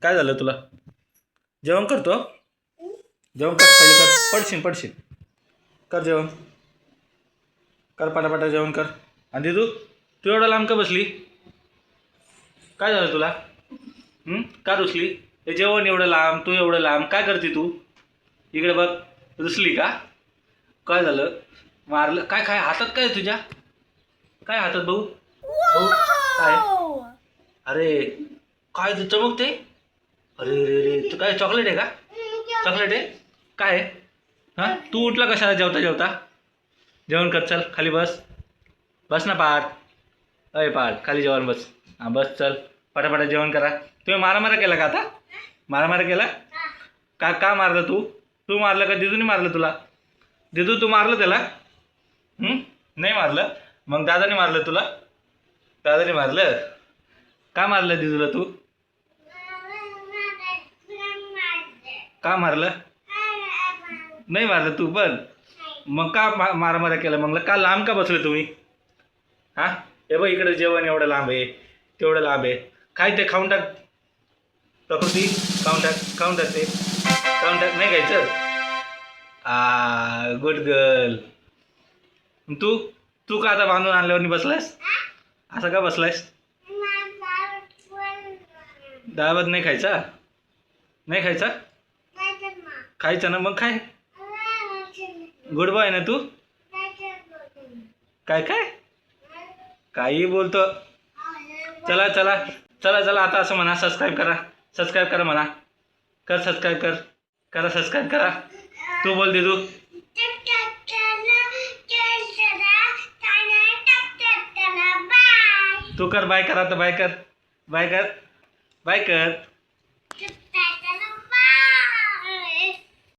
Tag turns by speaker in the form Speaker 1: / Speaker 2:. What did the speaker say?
Speaker 1: काय झालं तुला? जेवण करतो? जेवण कर, पहिले कर. पडशील पडशील. कर जेवण. कर पटापटा जेवण कर. आणि तू तू एवढा लांब का बसली? काय झालं तुला? का रुसली? हे जेवण एवढं लांब, तू एवढं लांब काय करते तू? इकडे बघ. रुसली का? काय झालं? मारलं काय? काय हातात काय तुझ्या? काय हातात भाऊ? भाऊ काय? अरे काय तू चमकते? अरे रे रे, तू काय चॉकलेट आहे का? चॉकलेट आहे? काय आहे? हां, तू उठला कशाला जेवता जेवता? जेवण कर, चल खाली बस. बस ना पाठ. अय पाठ, खाली जेवण बस. हां बस, चल पटापटा जेवण करा. तुम्ही मारामारा केला का आता? मारामारा केला? का मारलं तू? तू मारलं का दिदूने मारलं तुला? दिदू तू मारलं त्याला? नाही मारलं? मग दादाने मारलं तुला? दादाने मारलं? का मारलं दिदूला तू? का मारलं? नाही मारलं तू पण? मग का मारामारा केला? मग का लांब का बसले तुम्ही? हां, हे बघ इकडे जेवण एवढं लांब आहे, तेवढं लांब आहे. काय ते खाऊन टाक. प्रकृती खाऊन टाक ते. खाऊन टाक, नाही खायचं? Good girl. तू तू का आता बांधून आणल्यावर बसलायस? असं का बसलायस? डाळ भात नाही खायचा? नाही खायचा? खायचं ना, मग खाय. गुड बॉय ना तू? काय काय काही बोलतो. चला चला चला चला, आता असं म्हणा, सबस्क्राईब करा म्हणा. कर सबस्क्राईब करा सबस्क्राईब करा. तू बोल दे तू. तू कर बाय. करा तर बाय कर. बाय कर. बाय कर.